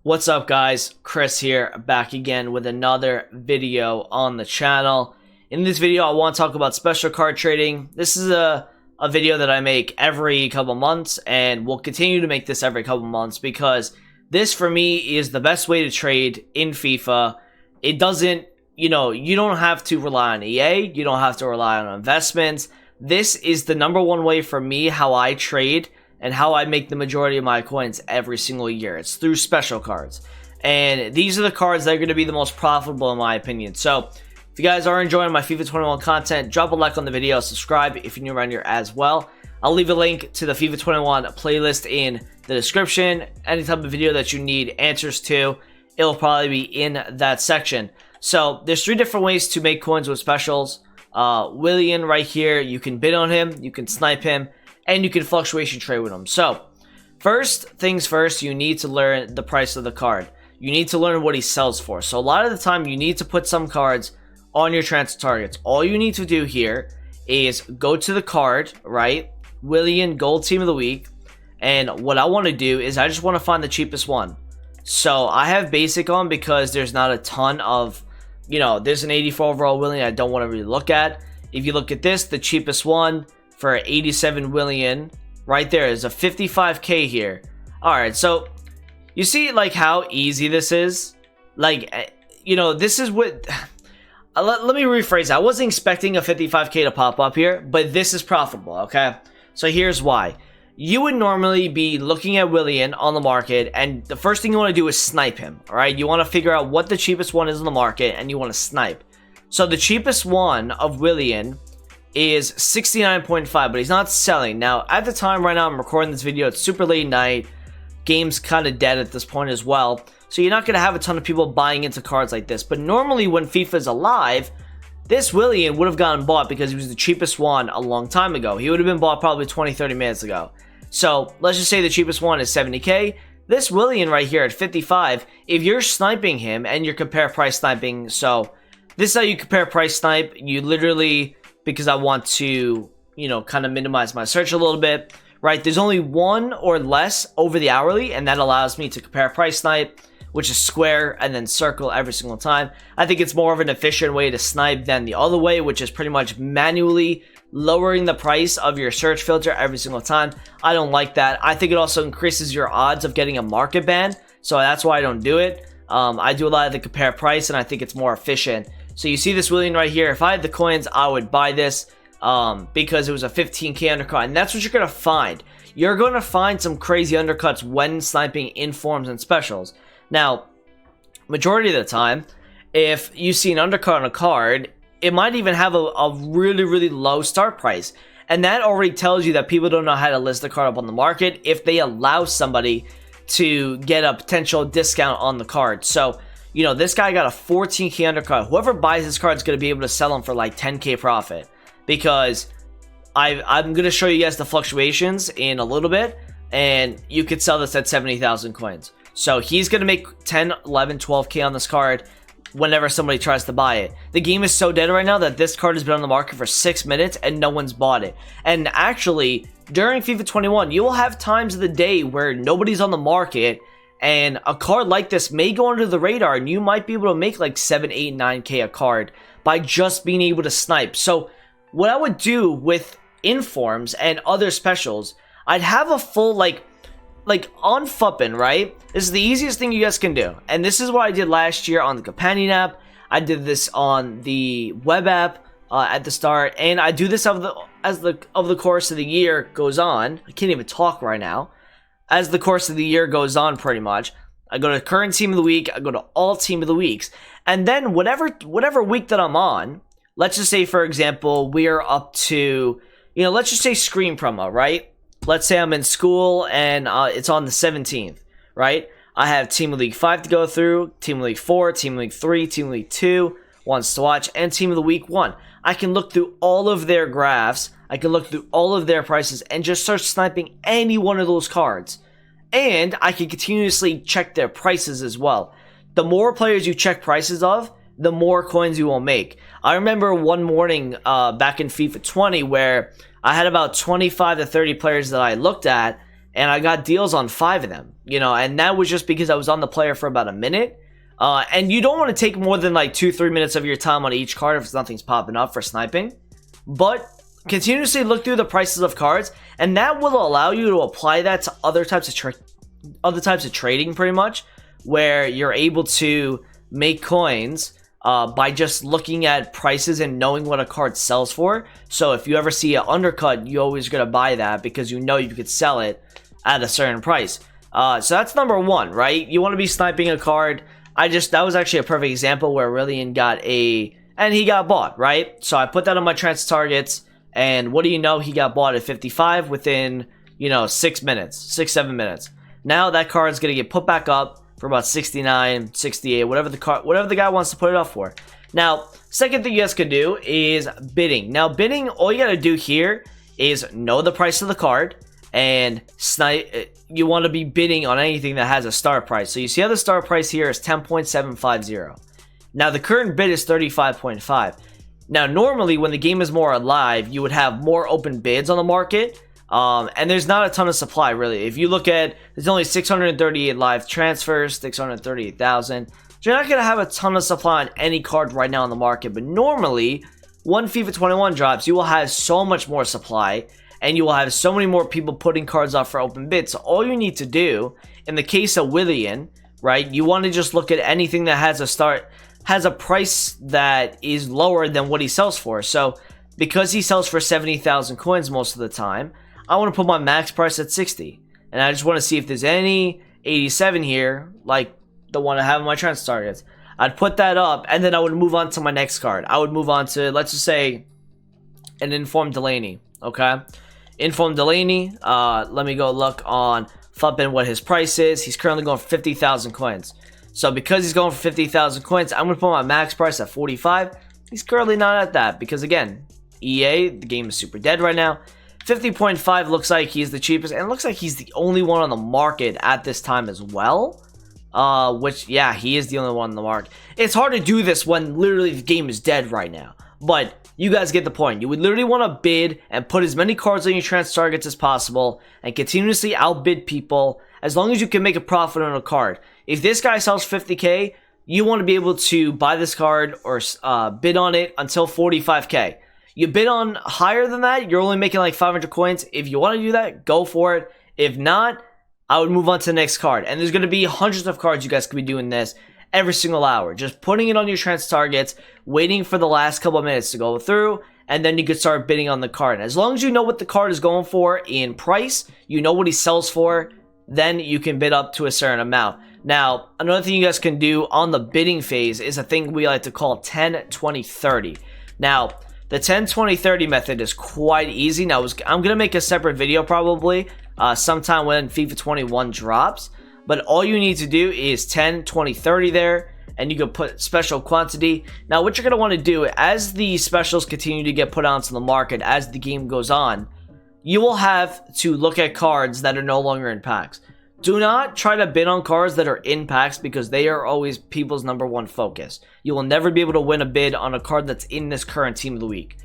What's up, guys? Chris here, back again with another video on the channel. In this video, I want to talk about special card trading. This is a video that I make every couple months, and we'll continue to make this every couple months because this, for me, is the best way to trade in FIFA. It doesn't, you don't have to rely on EA. You don't have to rely on investments. This is the #1 way for me how I trade and how I make the majority of my coins every single year. It's through special cards. And these are the cards that are going to be the most profitable in my opinion. So if you guys are enjoying my FIFA 21 content, drop a like on the video, subscribe if you're new around here as well. I'll leave a link to the FIFA 21 playlist in the description. Any type of video that you need answers to, it'll probably be in that section. So there's 3 different ways to make coins with specials. Willian right here, you can bid on him, you can snipe him, and you can fluctuation trade with them. So, first things first, you need to learn the price of the card. You need to learn what he sells for. So, a lot of the time, you need to put some cards on your transfer targets. All you need to do here is go to the card, right? Willian, Gold Team of the Week. And what I want to do is I just want to find the cheapest one. So, I have basic on because there's not a ton of, there's an 84 overall Willian I don't want to really look at. If you look at this, the cheapest one for 87 Willian right there is a 55k here. Alright, so you see like how easy this is? Like, this is what let me rephrase that. I wasn't expecting a 55k to pop up here, but this is profitable, okay? So here's why. You would normally be looking at Willian on the market, and the first thing you want to do is snipe him. Alright, you want to figure out what the cheapest one is in the market, and you want to snipe. So the cheapest one of Willian is 69.5, but he's not selling. Now, at the time right now I'm recording this video, it's super late night. Game's kind of dead at this point as well. So you're not going to have a ton of people buying into cards like this. But normally when FIFA is alive, this Willian would have gotten bought because he was the cheapest one a long time ago. He would have been bought probably 20-30 minutes ago. So let's just say the cheapest one is 70k. This Willian right here at 55, if you're sniping him and you're compare price sniping, so this is how you compare price snipe. You literally, because I want to, kind of minimize my search a little bit, right? There's only 1 or less over the hourly, and that allows me to compare price snipe, which is square and then circle every single time. I think it's more of an efficient way to snipe than the other way, which is pretty much manually lowering the price of your search filter every single time. I don't like that. I think it also increases your odds of getting a market ban, so that's why I don't do it. I do a lot of the compare price, and I think it's more efficient. So you see this Willian right here. If I had the coins, I would buy this because it was a 15k undercut. And that's what you're going to find. You're going to find some crazy undercuts when sniping informs and specials. Now, majority of the time, if you see an undercut on a card, it might even have a really, really low start price. And that already tells you that people don't know how to list the card up on the market if they allow somebody to get a potential discount on the card. So this guy got a 14k undercut. Whoever buys this card is going to be able to sell him for like 10k profit, because I'm going to show you guys the fluctuations in a little bit, and you could sell this at 70,000 coins. So he's going to make 10, 11, 12k on this card whenever somebody tries to buy it. The game is so dead right now that this card has been on the market for 6 minutes and no one's bought it. And actually, during FIFA 21, you will have times of the day where nobody's on the market, and a card like this may go under the radar, and you might be able to make like 7, 8, 9k a card by just being able to snipe. So what I would do with informs and other specials, I'd have a full like on Fuppin, right? This is the easiest thing you guys can do. And this is what I did last year on the companion app. I did this on the web app at the start, and I do this as the course of the year goes on. I can't even talk right now. As the course of the year goes on, pretty much, I go to current team of the week, I go to all team of the weeks, and then whatever week that I'm on, let's just say, for example, we are up to, let's just say screen promo, right? Let's say I'm in school and it's on the 17th, right? I have Team of League 5 to go through, Team of League 4, Team of League 3, Team of League 2, ones to watch, and Team of the Week 1. I can look through all of their graphs, I can look through all of their prices, and just start sniping any one of those cards. And I can continuously check their prices as well. The more players you check prices of, the more coins you will make. I remember one morning back in FIFA 20 where I had about 25 to 30 players that I looked at, and I got deals on 5 of them, you know, and that was just because I was on the player for about a minute. And you don't want to take more than like 2-3 minutes of your time on each card if nothing's popping up for sniping, but continuously look through the prices of cards, and that will allow you to apply that to other types of trading, pretty much, where you're able to make coins by just looking at prices and knowing what a card sells for. So if you ever see an undercut, you're always going to buy that because you know you could sell it at a certain price. So that's number one, right? You want to be sniping a card. That was actually a perfect example where Aurelian and he got bought, right? So I put that on my transfer targets, and what do you know? He got bought at 55 within, 6 minutes, 7 minutes. Now that card is going to get put back up for about 69, 68, whatever the guy wants to put it up for. Now, second thing you guys could do is bidding. Now, bidding, all you got to do here is know the price of the card, and you want to be bidding on anything that has a start price. So you see how the start price here is 10.750. Now the current bid is 35.5. Now normally when the game is more alive, you would have more open bids on the market, and there's not a ton of supply really. If you look at, there's only 638 live transfers, 638,000. So you're not going to have a ton of supply on any card right now on the market, but normally when FIFA 21 drops, you will have so much more supply, and you will have so many more people putting cards off for open bids. So all you need to do, in the case of Willian, right, you want to just look at anything that has a price that is lower than what he sells for. So because he sells for 70,000 coins most of the time, I want to put my max price at 60. And I just want to see if there's any 87 here, like the one I have in my transfer targets. I'd put that up, and then I would move on to my next card. I would move on to, let's just say, an Informed Delaney, okay? Informed Delaney, let me go look on Fluctuation what his price is. He's currently going for 50,000 coins. So because he's going for 50,000 coins, I'm going to put my max price at 45. He's currently not at that because, again, EA, the game is super dead right now. 50.5 looks like he's the cheapest, and it looks like he's the only one on the market at this time as well. Which, yeah, he is the only one on the market. It's hard to do this when literally the game is dead right now, but you guys get the point. You would literally want to bid and put as many cards on your transfer targets as possible and continuously outbid people as long as you can make a profit on a card. If this guy sells 50k, you want to be able to buy this card or bid on it until 45k. You bid on higher than that, you're only making like 500 coins. If you want to do that, go for it. If not, I would move on to the next card. And there's going to be hundreds of cards you guys could be doing this every single hour. Just putting it on your transfer targets, waiting for the last couple of minutes to go through, and then you could start bidding on the card. And as long as you know what the card is going for in price, you know what he sells for, then you can bid up to a certain amount. Now, another thing you guys can do on the bidding phase is a thing we like to call 10, 20, 30. Now, the 10, 20, 30 method is quite easy. Now, I'm going to make a separate video probably sometime when FIFA 21 drops. But all you need to do is 10, 20, 30 there, and you can put special quantity. Now, what you're going to want to do, as the specials continue to get put onto the market as the game goes on, you will have to look at cards that are no longer in packs. Do not try to bid on cards that are in packs because they are always people's number one focus. You will never be able to win a bid on a card that's in this current Team of the Week.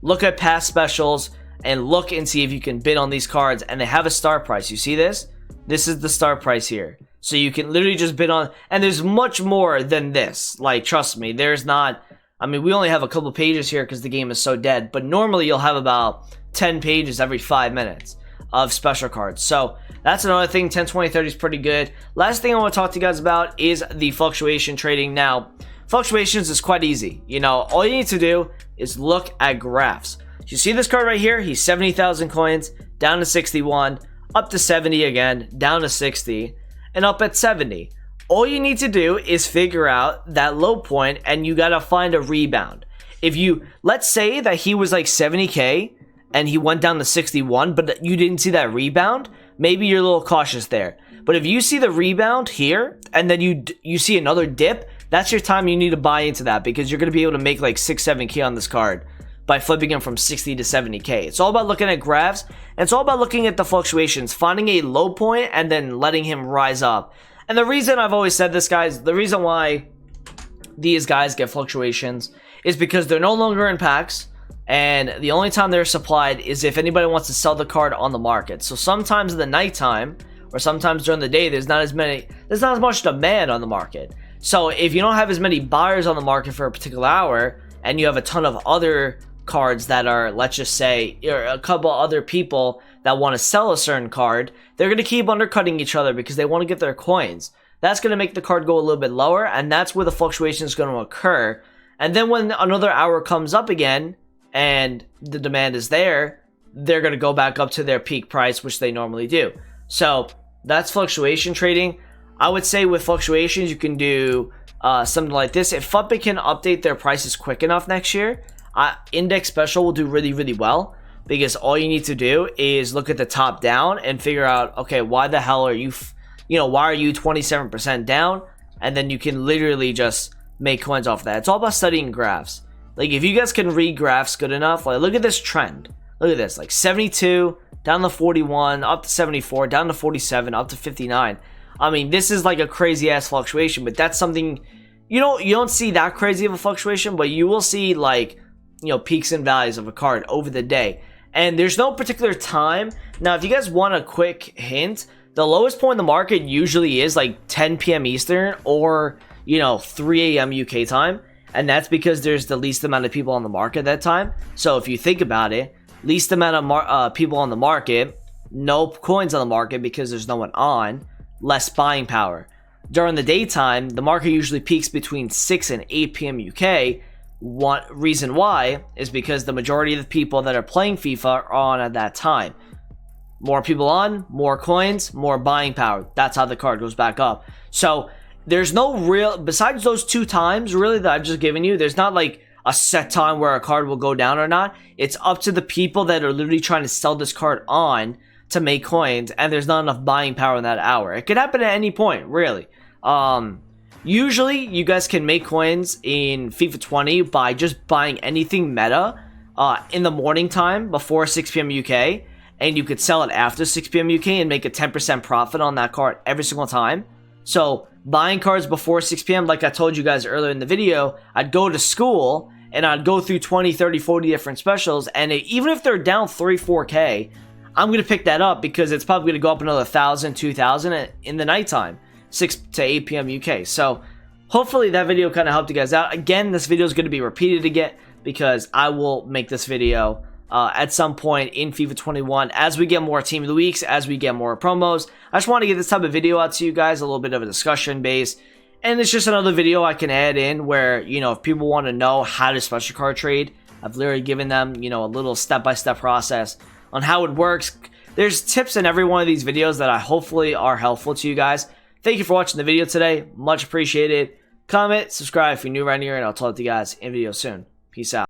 Look at past specials and look and see if you can bid on these cards, and they have a start price. You see this? This is the start price here. So you can literally just bid on, and there's much more than this. Like, trust me, there's not, I mean, we only have a couple pages here because the game is so dead, but normally you'll have about 10 pages every 5 minutes of special cards. So that's another thing. 10, 20, 30 is pretty good. Last thing I want to talk to you guys about is the fluctuation trading. Now, fluctuations is quite easy. You know, all you need to do is look at graphs. You see this card right here? He's 70,000 coins, down to 61, up to 70 again, down to 60, and up at 70. All you need to do is figure out that low point, and you gotta find a rebound. If you, let's say that he was like 70k, and he went down to 61, but you didn't see that rebound, maybe you're a little cautious there. But if you see the rebound here, and then you see another dip, that's your time you need to buy into that, because you're gonna be able to make like 6-7k on this card by flipping him from 60 to 70k. It's all about looking at graphs, and it's all about looking at the fluctuations, finding a low point, and then letting him rise up. And the reason I've always said this, guys, the reason why these guys get fluctuations is because they're no longer in packs. and the only time they're supplied is if anybody wants to sell the card on the market. So sometimes in the nighttime or sometimes during the day, there's not as much demand on the market. So if you don't have as many buyers on the market for a particular hour, and you have a ton of other cards that are, let's just say, or a couple other people that want to sell a certain card, they're going to keep undercutting each other because they want to get their coins. That's going to make the card go a little bit lower, and that's where the fluctuation is going to occur. And then when another hour comes up again and the demand is there, they're going to go back up to their peak price, which they normally do. So that's fluctuation trading. I would say with fluctuations, you can do something like this. If FUPA can update their prices quick enough next year, Index Special will do really, really well, because all you need to do is look at the top down and figure out, okay, why the hell are you, why are you 27% down? And then you can literally just make coins off that. It's all about studying graphs. Like, if you guys can read graphs good enough, like, look at this trend. Look at this, like 72, down to 41, up to 74, down to 47, up to 59. I mean, this is like a crazy ass fluctuation, but that's something, you don't see that crazy of a fluctuation, but you will see, like, peaks and valleys of a card over the day. And there's no particular time. Now, if you guys want a quick hint, the lowest point in the market usually is like 10 p.m. Eastern or, 3 a.m. UK time. And that's because there's the least amount of people on the market at that time. So if you think about it, least amount of people on the market, no coins on the market because there's no one on, less buying power. During the daytime, the market usually peaks between 6 and 8 p.m. UK. One reason why is because the majority of the people that are playing FIFA are on at that time. More people on, more coins, more buying power. That's how the card goes back up. So there's no real, besides those 2 times really that I've just given you, there's not like a set time where a card will go down or not. It's up to the people that are literally trying to sell this card on to make coins, and there's not enough buying power in that hour. It could happen at any point, really. Usually you guys can make coins in FIFA 20 by just buying anything meta in the morning time before 6 p.m. UK, and you could sell it after 6 p.m. UK and make a 10% profit on that card every single time. So buying cards before 6 p.m., like I told you guys earlier in the video, I'd go to school and I'd go through 20, 30, 40 different specials, and even if they're down 3, 4K, I'm going to pick that up because it's probably going to go up another 1,000, 2,000 in the nighttime, 6 to 8 p.m. UK. So hopefully that video kind of helped you guys out. Again, this video is going to be repeated again because I will make this video at some point in FIFA 21 as we get more Team of the Weeks, as we get more promos. I just want to get this type of video out to you guys, a little bit of a discussion base. And it's just another video I can add in where, if people want to know how to special card trade, I've literally given them, a little step-by-step process on how it works. There's tips in every one of these videos that I hopefully are helpful to you guys. Thank you for watching the video today. Much appreciated. Comment, subscribe if you're new around here, and I'll talk to you guys in a video soon. Peace out.